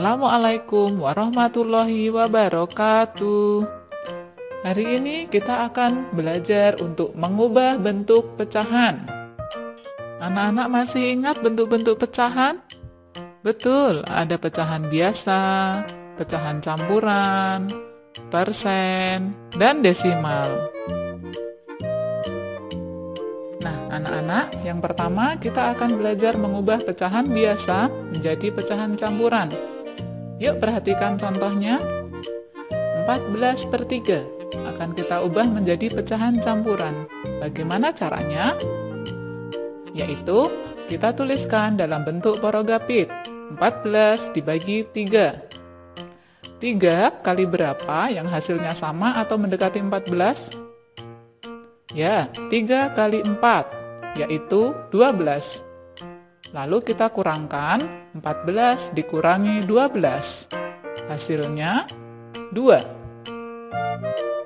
Assalamualaikum warahmatullahi wabarakatuh. Hari ini kita akan belajar untuk mengubah bentuk pecahan. Anak-anak masih ingat bentuk-bentuk pecahan? Betul, ada pecahan biasa, pecahan campuran, persen, dan desimal. Nah, anak-anak, yang pertama kita akan belajar mengubah pecahan biasa menjadi pecahan campuran. Yuk perhatikan contohnya. 14/3 akan kita ubah menjadi pecahan campuran. Bagaimana caranya? Yaitu kita tuliskan dalam bentuk porogapit. 14 dibagi 3. 3 kali berapa yang hasilnya sama atau mendekati 14? Ya, 3 kali 4, yaitu 12. Lalu kita kurangkan, 14 dikurangi 12. Hasilnya 2.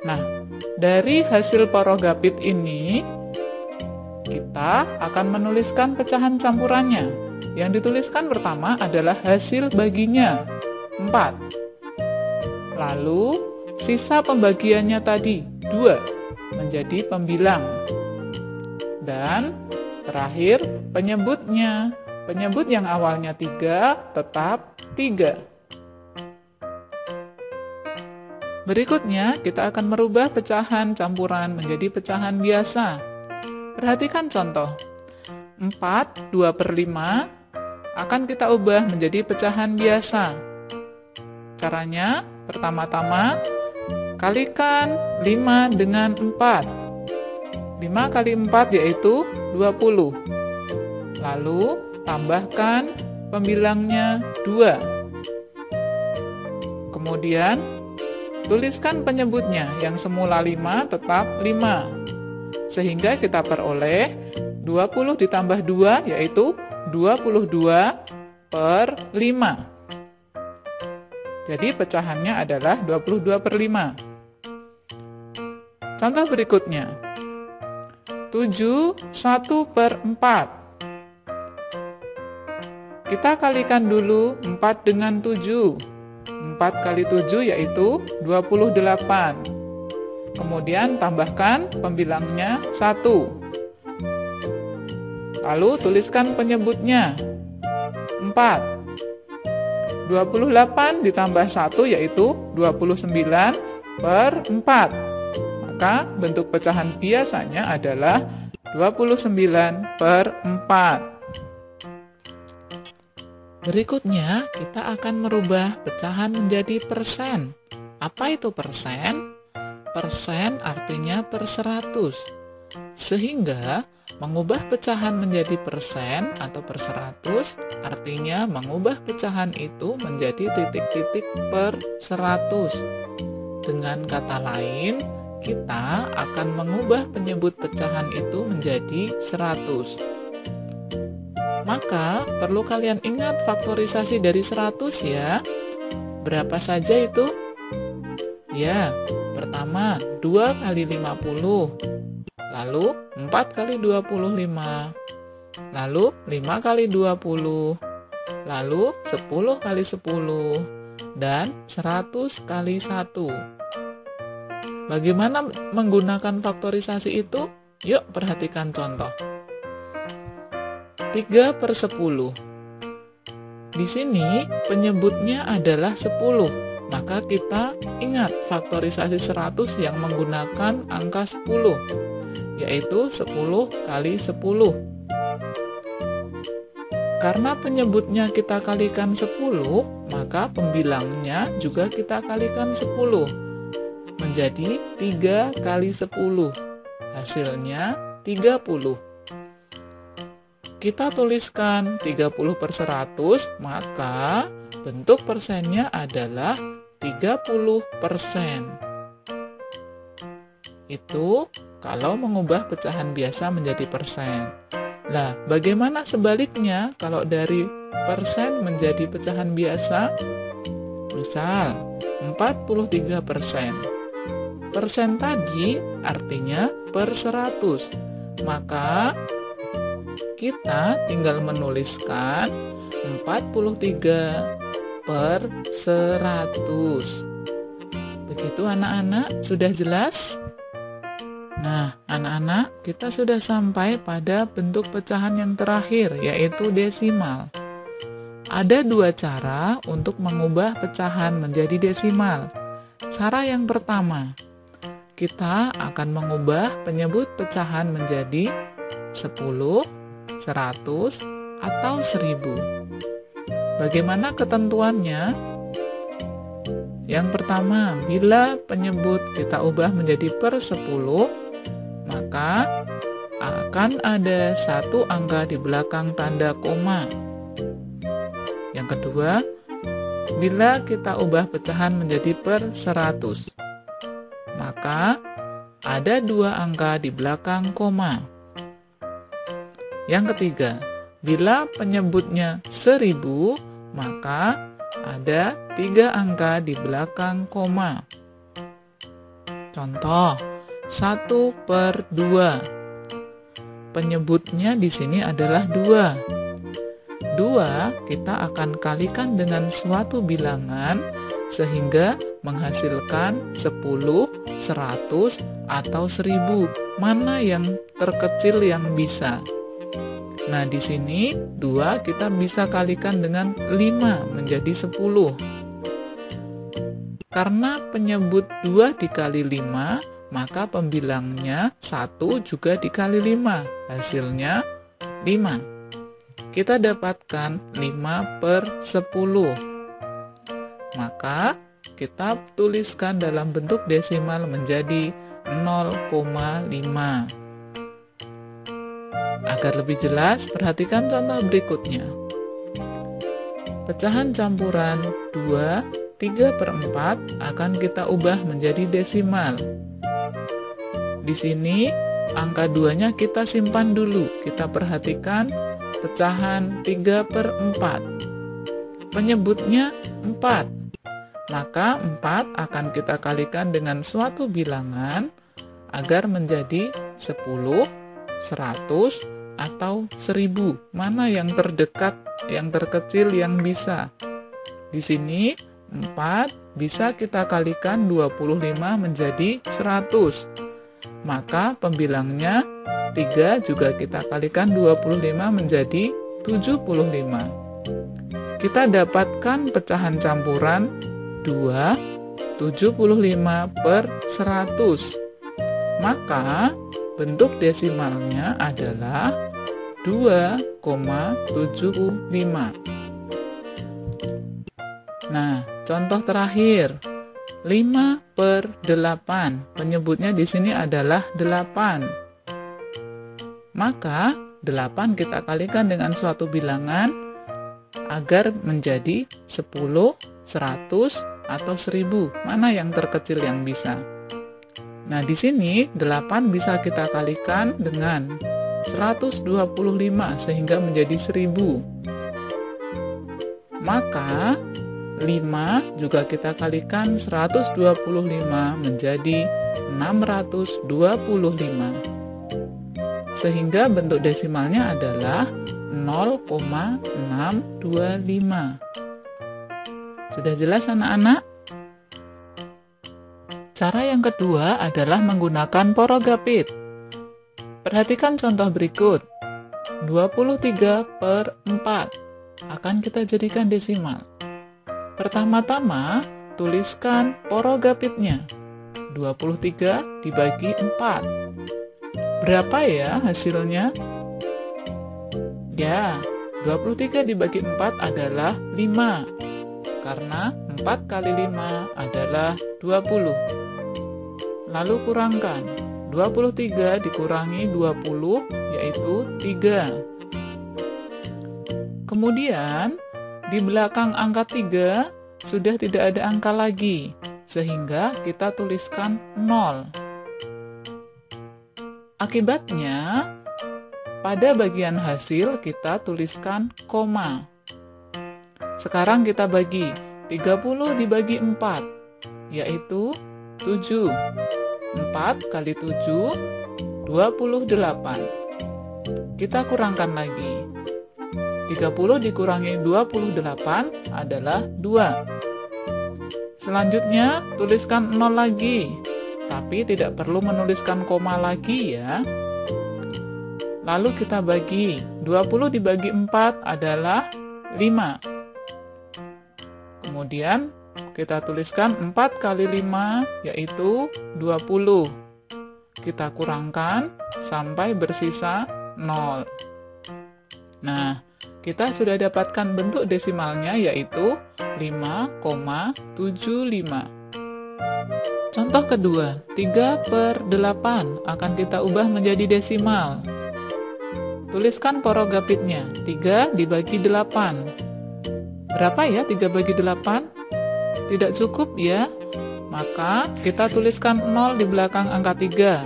Nah, dari hasil porogapit ini, kita akan menuliskan pecahan campurannya. Yang dituliskan pertama adalah hasil baginya, 4. Lalu, sisa pembagiannya tadi, 2. Menjadi pembilang. Dan terakhir penyebutnya. Penyebut yang awalnya 3 tetap 3. Berikutnya kita akan merubah pecahan campuran menjadi pecahan biasa. Perhatikan contoh. 4 2/5 akan kita ubah menjadi pecahan biasa. Caranya pertama-tama kalikan 5 dengan 4. 5 kali 4 yaitu 20. Lalu tambahkan pembilangnya 2. Kemudian tuliskan penyebutnya, yang semula 5 tetap 5. Sehingga kita peroleh 20 ditambah 2 yaitu 22/5. Jadi pecahannya adalah 22/5. Contoh berikutnya. 7 1/4. Kita kalikan dulu 4 dengan 7. 4 kali 7 yaitu 28. Kemudian tambahkan pembilangnya 1. Lalu tuliskan penyebutnya 4. 28 ditambah 1 yaitu 29/4. Maka bentuk pecahan biasanya adalah 29/4. Berikutnya kita akan merubah pecahan menjadi persen. Apa itu persen? Persen artinya per 100. Sehingga mengubah pecahan menjadi persen atau per 100 artinya mengubah pecahan itu menjadi titik-titik per 100. Dengan kata lain, kita akan mengubah penyebut pecahan itu menjadi 100. Maka perlu kalian ingat faktorisasi dari 100 ya. Berapa saja itu? Ya, pertama 2 kali 50. Lalu 4 kali 25, lalu 5 kali 20, lalu 10 kali 10, dan 100 kali 1. Bagaimana menggunakan faktorisasi itu? Yuk perhatikan contoh. 3/10. Di sini penyebutnya adalah 10, maka kita ingat faktorisasi 100 yang menggunakan angka 10. Yaitu 10 kali 10. Karena penyebutnya kita kalikan 10, maka pembilangnya juga kita kalikan 10. Menjadi 3 kali 10. Hasilnya 30. Kita tuliskan 30/100, maka bentuk persennya adalah 30%. Itu kalau mengubah pecahan biasa menjadi persen. Nah, bagaimana sebaliknya kalau dari persen menjadi pecahan biasa? Misal, 43%. Persen tadi artinya per 100. Maka kita tinggal menuliskan 43 per 100. Begitu anak-anak, sudah jelas? Nah, anak-anak, kita sudah sampai pada bentuk pecahan yang terakhir, yaitu desimal. Ada dua cara untuk mengubah pecahan menjadi desimal. Cara yang pertama, kita akan mengubah penyebut pecahan menjadi 10, 100, atau 1000. Bagaimana ketentuannya? Yang pertama, bila penyebut kita ubah menjadi per 10, maka akan ada satu angka di belakang tanda koma. Yang kedua, bila kita ubah pecahan menjadi per 100, maka ada dua angka di belakang koma. Yang ketiga, bila penyebutnya 1000, maka ada 3 angka di belakang koma. Contoh, 1/2. Penyebutnya di sini adalah 2. 2 kita akan kalikan dengan suatu bilangan sehingga menghasilkan 10, 100, atau 1000. Mana yang terkecil yang bisa? Nah, di sini 2 kita bisa kalikan dengan 5 menjadi 10. Karena penyebut 2 dikali 5, maka pembilangnya 1 juga dikali 5. Hasilnya 5. Kita dapatkan 5/10. Maka kita tuliskan dalam bentuk desimal menjadi 0,5. Agar lebih jelas, perhatikan contoh berikutnya. Pecahan campuran 2, 3/4 akan kita ubah menjadi desimal. Di sini, angka 2-nya kita simpan dulu. Kita perhatikan pecahan 3/4. Penyebutnya 4. Maka 4 akan kita kalikan dengan suatu bilangan agar menjadi 10, 100, atau 1000. Mana yang terdekat, yang terkecil yang bisa? Di sini 4 bisa kita kalikan 25 menjadi 100. Maka pembilangnya 3 juga kita kalikan 25 menjadi 75. Kita dapatkan pecahan campuran 2, 75/100. Maka bentuk desimalnya adalah 2,75. Nah, contoh terakhir, 5/8. Penyebutnya di sini adalah 8. Maka 8 kita kalikan dengan suatu bilangan agar menjadi 10, 100, atau 1000. Mana yang terkecil yang bisa? Nah, di sini 8 bisa kita kalikan dengan 125 sehingga menjadi 1000. Maka 5 juga kita kalikan 125 menjadi 625. Sehingga bentuk desimalnya adalah 0,625. Sudah jelas anak-anak? Cara yang kedua adalah menggunakan porogapit. Perhatikan contoh berikut. 23/4 akan kita jadikan desimal. Pertama-tama, tuliskan porogapitnya. 23 dibagi 4. Berapa ya hasilnya? Ya, 23 dibagi 4 adalah 5. Karena 4 kali 5 adalah 20. Lalu kurangkan. 23 dikurangi 20, yaitu 3. Kemudian, di belakang angka 3 sudah tidak ada angka lagi, sehingga kita tuliskan 0. Akibatnya, pada bagian hasil kita tuliskan koma. Sekarang kita bagi 30 dibagi 4, yaitu 7. 4 kali 7, 28. Kita kurangkan lagi. 30 dikurangi 28 adalah 2. Selanjutnya, tuliskan 0 lagi, tapi tidak perlu menuliskan koma lagi ya. Lalu kita bagi, 20 dibagi 4 adalah 5. Kemudian, kita tuliskan 4 kali 5, yaitu 20. Kita kurangkan sampai bersisa 0. Nah, kita sudah dapatkan bentuk desimalnya, yaitu 5,75. Contoh kedua, 3/8 akan kita ubah menjadi desimal. Tuliskan porogapitnya, 3 dibagi 8. Berapa ya 3 bagi 8? Tidak cukup ya? Maka kita tuliskan 0 di belakang angka 3.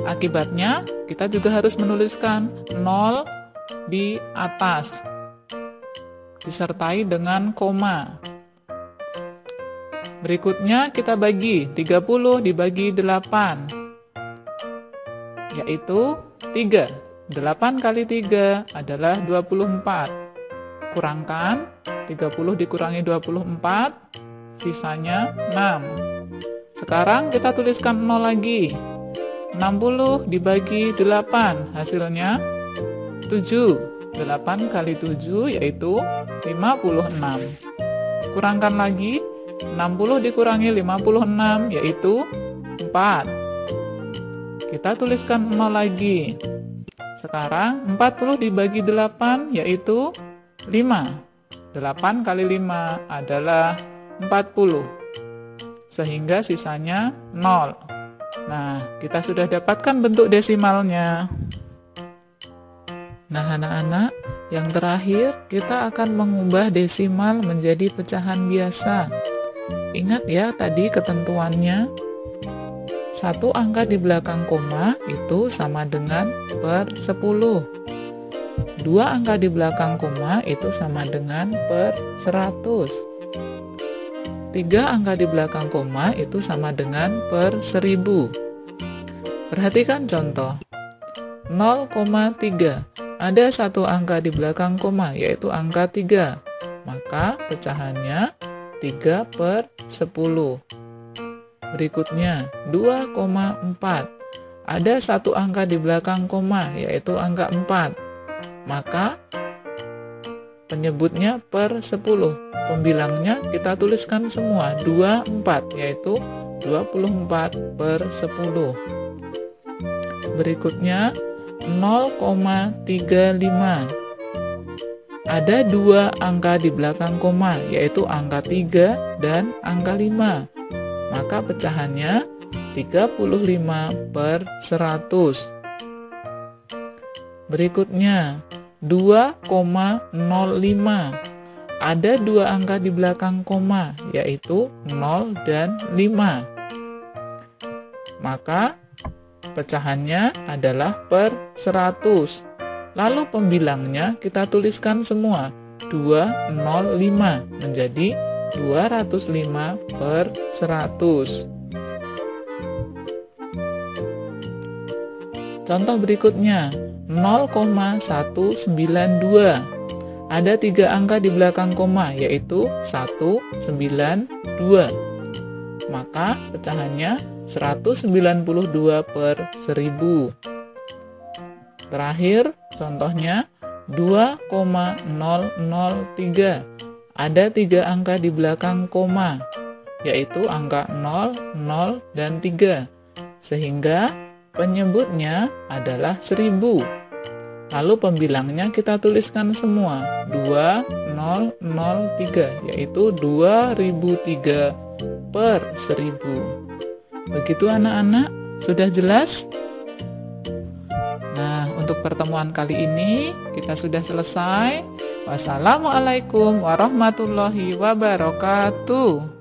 Akibatnya, kita juga harus menuliskan 0 di atas, disertai dengan koma. Berikutnya kita bagi, 30 dibagi 8, yaitu 3. 8 kali 3 adalah 24. Kurangkan, 30 dikurangi 24, sisanya 6. Sekarang kita tuliskan 0 lagi. 60 dibagi 8, hasilnya 7. 8 kali 7 yaitu 56. Kurangkan lagi, 60 dikurangi 56 yaitu 4. Kita tuliskan 0 lagi. Sekarang 40 dibagi 8 yaitu 5. 8 kali 5 adalah 40. Sehingga sisanya 0. Nah, kita sudah dapatkan bentuk desimalnya. Nah, anak-anak, yang terakhir kita akan mengubah desimal menjadi pecahan biasa. Ingat ya tadi ketentuannya. 1 angka di belakang koma itu sama dengan per 10. 2 angka di belakang koma itu sama dengan per 100. 3 angka di belakang koma itu sama dengan per 1000. Perhatikan contoh. 0,3. Ada 1 angka di belakang koma, yaitu angka 3. Maka pecahannya 3/10. Berikutnya, 2,4. Ada 1 angka di belakang koma, yaitu angka 4. Maka penyebutnya per 10. Pembilangnya kita tuliskan semua, 24, yaitu 24/10. Berikutnya, 0,35. Ada 2 angka di belakang koma, yaitu angka 3 dan angka 5. Maka pecahannya 35/100. Berikutnya, 2,05. Ada 2 angka di belakang koma, yaitu 0 dan 5. Maka pecahannya adalah per 100. Lalu pembilangnya kita tuliskan semua, 205 menjadi 205/100. Contoh berikutnya, 0,192. Ada 3 angka di belakang koma, yaitu 192. Maka pecahannya 192/1000. Terakhir, contohnya 2,003. Ada 3 angka di belakang koma, yaitu angka 0, 0, dan 3. Sehingga penyebutnya adalah 1000. Lalu pembilangnya kita tuliskan semua, 2003, yaitu 2003/1000. Begitu anak-anak, sudah jelas? Nah, untuk pertemuan kali ini kita sudah selesai. Wassalamualaikum warahmatullahi wabarakatuh.